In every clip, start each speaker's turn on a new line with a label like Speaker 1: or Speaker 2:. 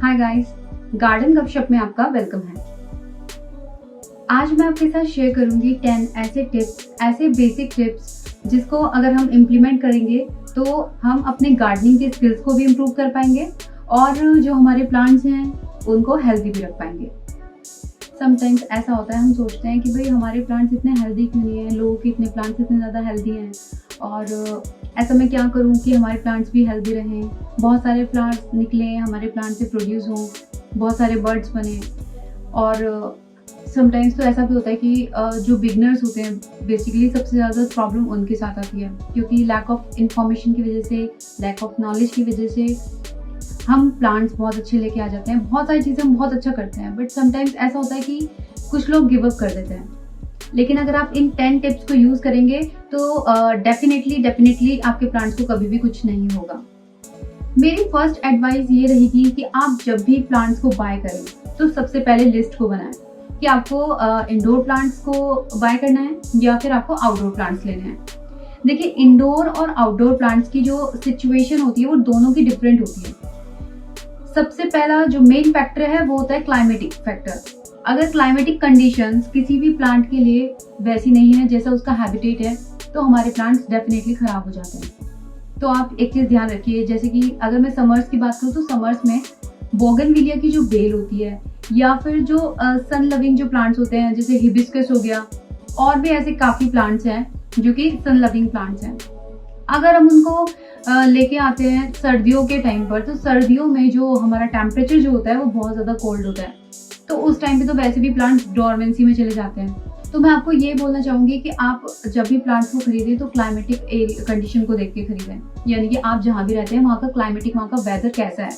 Speaker 1: Hi guys, garden गपशप में आपका वेलकम है। आज मैं आपके साथ शेयर करूंगी 10 ऐसे टिप्स, ऐसे बेसिक टिप्स जिसको अगर हम इम्प्लीमेंट करेंगे तो हम अपने गार्डनिंग के स्किल्स को भी इम्प्रूव कर पाएंगे और जो हमारे प्लांट्स हैं उनको हेल्दी भी रख पाएंगे। समटाइम्स ऐसा होता है, हम सोचते हैं कि भाई हमारे प्लांट्स इतने हेल्दी क्यों नहीं है, लोगों के इतने प्लांट्स इतने ज़्यादा हेल्दी हैं और ऐसा मैं क्या करूं कि हमारे प्लांट्स भी हेल्दी रहें, बहुत सारे फ्लावर्स निकलें, हमारे प्लांट से प्रोड्यूस हों, बहुत सारे बर्ड्स बने। और समटाइम्स तो ऐसा भी होता है कि जो बिगनर्स होते हैं बेसिकली सबसे ज़्यादा प्रॉब्लम उनके साथ आती है, क्योंकि लैक ऑफ इंफॉर्मेशन की वजह से, लैक ऑफ नॉलेज की वजह से हम प्लांट्स बहुत अच्छे लेके आ जाते हैं, बहुत सारी चीज़ें हम बहुत अच्छा करते हैं, बट समटाइम्स ऐसा होता है कि कुछ लोग गिव अप कर देते हैं। लेकिन अगर आप इन 10 टिप्स को यूज़ करेंगे तो डेफिनेटली आपके प्लांट्स को कभी भी कुछ नहीं होगा। मेरी फर्स्ट एडवाइस ये रहेगी कि आप जब भी प्लांट्स को बाय करें तो सबसे पहले लिस्ट को बनाएं कि आपको इंडोर प्लांट्स को बाय करना है या फिर आपको आउटडोर प्लांट्स लेने हैं। देखिए, इंडोर और आउटडोर प्लांट्स की जो सिचुएशन होती है वो दोनों की डिफरेंट होती है। सबसे पहला जो मेन फैक्टर है वो होता है क्लाइमेटिक फैक्टर। अगर क्लाइमेटिक कंडीशंस किसी भी प्लांट के लिए वैसी नहीं है जैसा उसका हैबिटेट है तो हमारे प्लांट्स डेफिनेटली खराब हो जाते हैं। तो आप एक चीज़ ध्यान रखिए, जैसे कि अगर मैं समर्स की बात करूँ तो समर्स में बोगनविलिया की जो बेल होती है या फिर जो सन लविंग जो प्लांट्स होते हैं जैसे हिबिस्कस हो गया, और भी ऐसे काफ़ी प्लांट्स हैं जो कि सन लविंग प्लांट्स हैं। अगर हम उनको लेके आते हैं सर्दियों के टाइम पर, तो सर्दियों में जो हमारा टेम्परेचर जो होता है वो बहुत ज़्यादा कोल्ड होता है, तो उस टाइम पे तो वैसे भी प्लांट्स डोरमेंसी में चले जाते हैं। तो मैं आपको ये बोलना चाहूँगी कि आप जब भी प्लांट्स को खरीदें तो क्लाइमेटिक कंडीशन को देख के खरीदें, यानी कि आप जहाँ भी रहते हैं वहाँ का क्लाइमेटिक, वहाँ का वेदर कैसा है।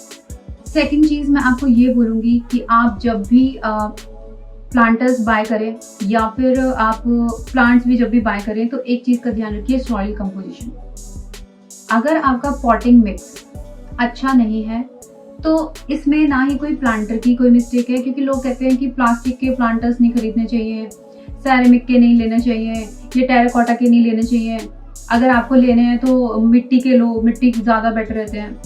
Speaker 1: सेकेंड चीज़ मैं आपको ये बोलूँगी कि आप जब भी प्लांटर्स बाय करें या फिर आप प्लांट्स भी जब भी बाय करें तो एक चीज़ का ध्यान रखिए, सॉइल कंपोजिशन। अगर आपका पॉटिंग मिक्स अच्छा नहीं है तो इसमें ना ही कोई प्लांटर की कोई मिस्टेक है, क्योंकि लोग कहते हैं कि प्लास्टिक के प्लांटर्स नहीं खरीदने चाहिए, सेरेमिक के नहीं लेने चाहिए, ये टेराकोटा के नहीं लेने चाहिए, अगर आपको लेने हैं तो मिट्टी के लो, मिट्टी ज़्यादा बेटर रहते हैं।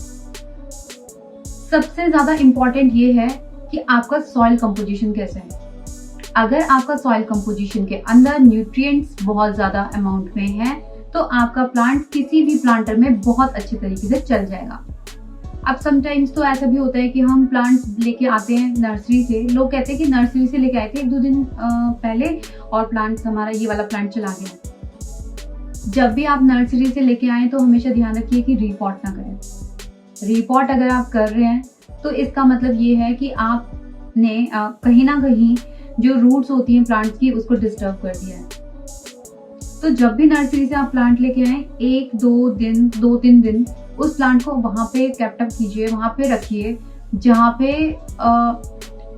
Speaker 1: सबसे ज़्यादा इम्पॉर्टेंट ये है कि आपका सॉइल कंपोजिशन कैसा है। अगर आपका सॉइल कंपोजिशन के अंदर न्यूट्रिएंट्स बहुत ज़्यादा अमाउंट में है तो आपका प्लांट किसी भी प्लांटर में बहुत अच्छे तरीके से चल जाएगा। अब समटाइम्स तो ऐसा भी होता है कि हम प्लांट्स लेके आते हैं नर्सरी से, लोग कहते हैं कि नर्सरी से लेके आए थे 1-2 दिन पहले और प्लांट्स हमारा ये वाला प्लांट चला गया। जब भी आप नर्सरी से लेके आए तो हमेशा ध्यान रखिए कि रीपॉट ना करें। रीपॉट अगर आप कर रहे हैं तो इसका मतलब ये है कि आपने कहीं ना कहीं जो रूट्स होती हैं प्लांट्स की उसको डिस्टर्ब कर दिया है। तो जब भी नर्सरी से आप प्लांट लेके आए 2-3 दिन उस प्लांट को वहाँ पे कैप्टअप कीजिए, वहाँ पे रखिए जहाँ पे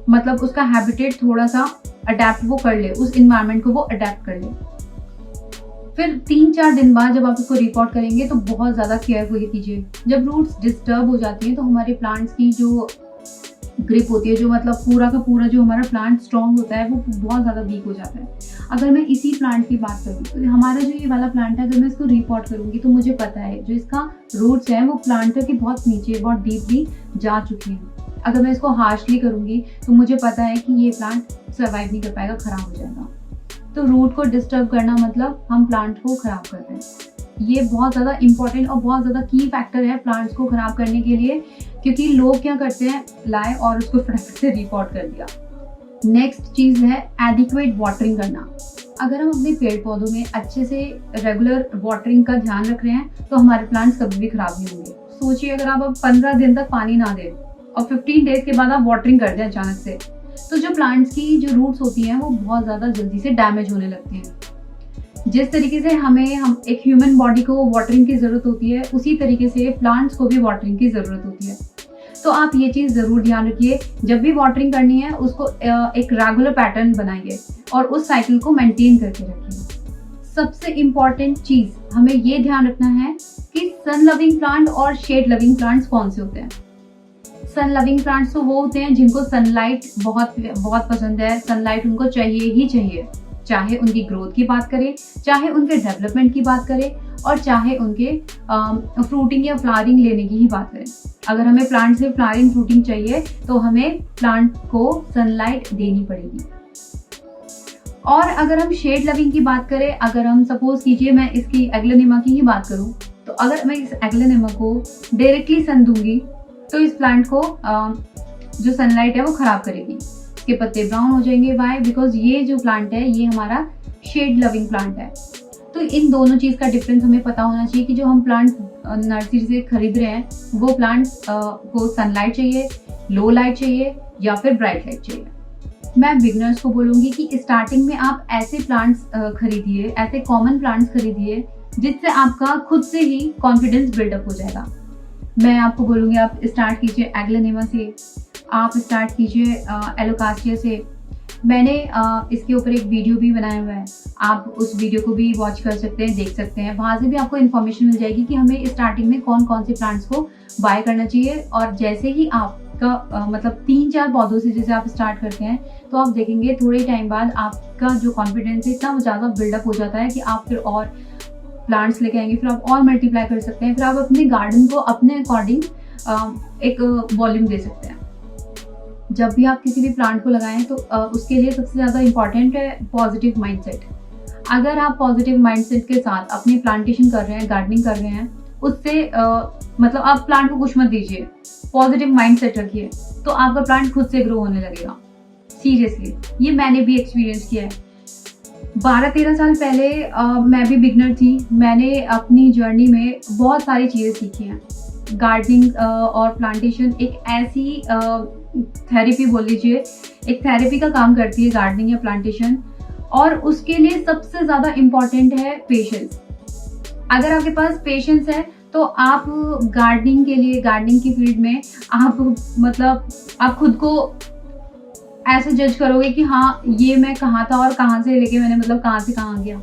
Speaker 1: मतलब उसका हैबिटेट थोड़ा सा अडेप्ट वो कर ले, उस इन्वायरमेंट को वो अडेप्ट कर ले। फिर 3-4 दिन बाद जब आप उसको रिपोर्ट करेंगे तो बहुत ज़्यादा केयरफुली कीजिए। जब रूट्स डिस्टर्ब हो जाती हैं तो हमारे प्लांट्स की जो ग्रिप होती है, जो मतलब पूरा का पूरा जो हमारा प्लांट स्ट्रॉन्ग होता है वो बहुत ज़्यादा वीक हो जाता है। अगर मैं इसी प्लांट की बात करूँ तो हमारा जो ये वाला प्लांट है, अगर मैं इसको रिपोर्ट करूँगी तो मुझे पता है जो इसका रूट्स हैं वो प्लांटर के बहुत नीचे, बहुत डीपली जा चुकी हैं। अगर मैं इसको हार्शली करूँगी तो मुझे पता है कि ये प्लांट सर्वाइव नहीं कर पाएगा, ख़राब हो जाएगा। तो रूट को डिस्टर्ब करना मतलब हम प्लांट को ख़राब कर रहे हैं। ये बहुत ज़्यादा इंपॉर्टेंट और बहुत ज़्यादा की फैक्टर है प्लांट्स को ख़राब करने के लिए, क्योंकि लोग क्या करते हैं, लाए और उसको फटाफट से रिपोर्ट कर दिया। नेक्स्ट चीज़ है एडिक्वेट वाटरिंग करना। अगर हम अपने पेड़ पौधों में अच्छे से रेगुलर वाटरिंग का ध्यान रख रहे हैं तो हमारे प्लांट्स कभी भी ख़राब नहीं होंगे। सोचिए, अगर आप अब 15 दिन तक पानी ना दें और 15 डेज के बाद आप वाटरिंग कर दें अचानक से, तो जो प्लांट्स की जो रूट्स होती हैं वो बहुत ज़्यादा जल्दी से डैमेज होने लगती हैं। जिस तरीके से हम एक ह्यूमन बॉडी को वाटरिंग की ज़रूरत होती है, उसी तरीके से प्लांट्स को भी वाटरिंग की ज़रूरत होती है। तो आप ये चीज़ ज़रूर ध्यान रखिए, जब भी वाटरिंग करनी है उसको एक रेगुलर पैटर्न बनाइए और उस साइकिल को मेंटेन करके रखिए। सबसे इम्पॉर्टेंट चीज़ हमें ये ध्यान रखना है कि सन लविंग प्लांट और शेड लविंग प्लांट्स कौन से होते हैं। सन लविंग प्लांट्स तो वो होते हैं जिनको सनलाइट बहुत बहुत पसंद है, सनलाइट उनको चाहिए ही चाहिए, चाहे उनकी ग्रोथ की बात करें, चाहे उनके डेवलपमेंट की बात करें और चाहे उनके फ्रूटिंग या फ्लावरिंग लेने की ही बात करें। अगर हमें प्लांट से फ्लावरिंग फ्रूटिंग चाहिए तो हमें प्लांट को सनलाइट देनी पड़ेगी। और अगर हम शेड लविंग की बात करें, अगर हम सपोज कीजिए मैं इसकी एग्लेनेमा की ही बात करूं, तो अगर मैं इस एग्लेनेमा को डायरेक्टली सन दूंगी तो इस प्लांट को जो सनलाइट है वो खराब करेगी, इसके पत्ते ब्राउन हो जाएंगे। वाई? बिकॉज ये जो प्लांट है ये हमारा शेड लविंग प्लांट है। तो इन दोनों चीज़ का डिफरेंस हमें पता होना चाहिए कि जो हम प्लांट नर्सरी से खरीद रहे हैं वो प्लांट को सनलाइट चाहिए, लो लाइट चाहिए या फिर ब्राइट लाइट चाहिए। मैं बिगनर्स को बोलूँगी कि स्टार्टिंग में आप ऐसे प्लांट्स खरीदिए, ऐसे कॉमन प्लांट्स खरीदिए जिससे आपका खुद से ही कॉन्फिडेंस बिल्डअप हो जाएगा। मैं आपको बोलूँगी आप स्टार्ट कीजिए एग्लेनेमा से, आप स्टार्ट कीजिए एलोकासिया से। मैंने इसके ऊपर एक वीडियो भी बनाया हुआ है, आप उस वीडियो को भी वॉच कर सकते हैं, देख सकते हैं। वहाँ से भी आपको इन्फॉर्मेशन मिल जाएगी कि हमें स्टार्टिंग में कौन कौन से प्लांट्स को बाय करना चाहिए। और जैसे ही आपका मतलब 3-4 पौधों से जैसे आप स्टार्ट करते हैं तो आप देखेंगे थोड़े टाइम बाद आपका जो कॉन्फिडेंस है इतना ज़्यादा बिल्डअप हो जाता है कि आप फिर और प्लांट्स लेके आएंगे, फिर आप और मल्टीप्लाई कर सकते हैं, फिर आप अपने गार्डन को अपने अकॉर्डिंग एक वॉल्यूम दे सकते हैं। जब भी आप किसी भी प्लांट को लगाएं तो उसके लिए सबसे ज़्यादा इम्पॉर्टेंट है पॉजिटिव माइंडसेट। अगर आप पॉजिटिव माइंडसेट के साथ अपनी प्लांटेशन कर रहे हैं, गार्डनिंग कर रहे हैं, उससे मतलब आप प्लांट को कुछ मत दीजिए, पॉजिटिव माइंडसेट रखिए तो आपका प्लांट खुद से ग्रो होने लगेगा। सीरियसली, ये मैंने भी एक्सपीरियंस किया है। 12-13 साल पहले मैं भी बिगनर थी। मैंने अपनी जर्नी में बहुत सारी चीज़ें सीखी हैं। गार्डनिंग और प्लांटेशन एक ऐसी थेरेपी बोल लीजिए, एक थेरेपी का काम करती है गार्डनिंग या प्लांटेशन। और उसके लिए सबसे ज़्यादा इम्पॉर्टेंट है पेशेंस। अगर आपके पास पेशेंस है तो आप गार्डनिंग के लिए, गार्डनिंग की फील्ड में आप मतलब आप खुद को ऐसे जज करोगे कि हाँ ये मैं कहाँ था और कहाँ से लेके मैंने मतलब कहाँ से कहाँ गया।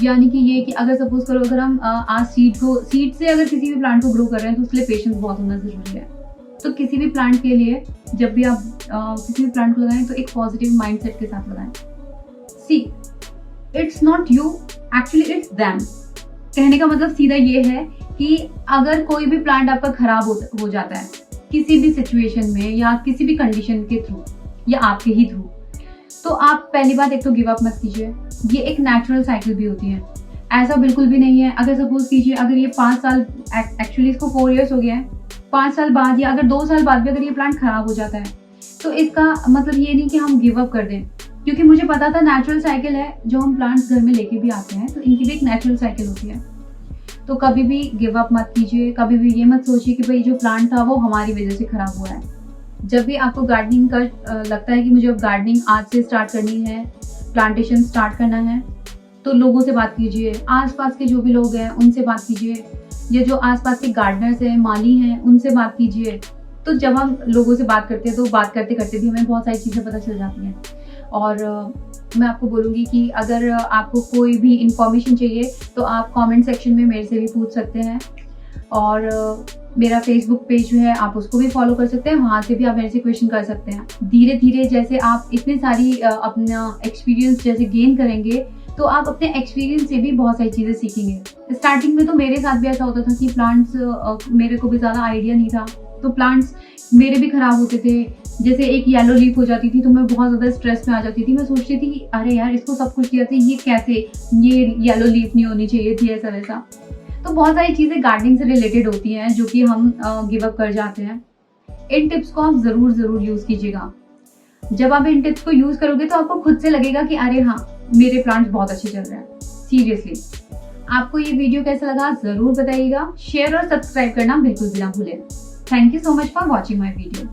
Speaker 1: यानी कि ये कि अगर सपोज करो अगर हम आज सीड से अगर किसी भी प्लांट को ग्रो कर रहे हैं तो उसके लिए पेशेंस बहुत होना ज़रूरी है। तो किसी भी प्लांट के लिए जब भी आप किसी भी प्लांट को लगाएं तो एक पॉजिटिव माइंडसेट के साथ लगाएं। See, it's not you, actually it's them. कहने का मतलब सीधा ये है कि अगर कोई भी प्लांट आपका खराब हो जाता है किसी भी सिचुएशन में या किसी भी कंडीशन के थ्रू या आपके ही थ्रू, तो आप पहली बात एक तो गिव अप मत कीजिए। ये एक नेचुरल साइकिल भी होती है, ऐसा बिल्कुल भी नहीं है। अगर सपोज कीजिए अगर ये 5 साल, एक्चुअली इसको 4 इयर्स हो गया है, 5 साल बाद या अगर 2 साल बाद भी अगर ये प्लांट खराब हो जाता है तो इसका मतलब ये नहीं कि हम गिव अप कर दें। क्योंकि मुझे पता था नेचुरल साइकिल है, जो हम प्लांट्स घर में लेके भी आते हैं तो इनकी भी एक नेचुरल साइकिल होती है। तो कभी भी गिव अप मत कीजिए, कभी भी ये मत सोचिए कि भाई जो प्लांट था वो हमारी वजह से खराब हुआ है। जब भी आपको गार्डनिंग का लगता है कि मुझे अब गार्डनिंग आज से स्टार्ट करनी है, प्लांटेशन स्टार्ट करना है, तो लोगों से बात कीजिए, आसपास के जो भी लोग हैं उनसे बात कीजिए, ये जो आसपास के गार्डनर्स हैं, माली हैं, उनसे बात कीजिए। तो जब हम लोगों से बात करते हैं तो बात करते करते भी हमें बहुत सारी चीज़ें पता चल जाती हैं। और मैं आपको बोलूँगी कि अगर आपको कोई भी इंफॉर्मेशन चाहिए तो आप कमेंट सेक्शन में मेरे से भी पूछ सकते हैं। और मेरा फेसबुक पेज जो है आप उसको भी फॉलो कर सकते हैं, वहाँ से भी आप मेरे से क्वेश्चन कर सकते हैं। धीरे धीरे जैसे आप इतनी सारी अपना एक्सपीरियंस जैसे गेन करेंगे तो आप अपने एक्सपीरियंस से भी बहुत सारी चीज़ें सीखेंगे। स्टार्टिंग में तो मेरे साथ भी ऐसा होता था कि प्लांट्स मेरे को भी ज़्यादा आइडिया नहीं था, तो प्लांट्स मेरे भी ख़राब होते थे। जैसे एक येलो लीफ हो जाती थी तो मैं बहुत ज़्यादा स्ट्रेस में आ जाती थी। मैं सोचती थी अरे यार इसको सब कुछ किया था, ये कैसे, ये येलो लीफ नहीं होनी चाहिए थी, ऐसा वैसा। तो बहुत सारी चीज़ें गार्डनिंग से रिलेटेड होती हैं जो कि हम गिव अप कर जाते हैं। इन टिप्स को आप ज़रूर यूज़ कीजिएगा। जब आप इन टिप्स को यूज़ करोगे तो आपको खुद से लगेगा कि अरे हाँ मेरे प्लांट्स बहुत अच्छे चल रहे हैं। सीरियसली, आपको ये वीडियो कैसा लगा ज़रूर बताइएगा। शेयर और सब्सक्राइब करना बिल्कुल भी ना भूलें। Thank you so much for watching my video.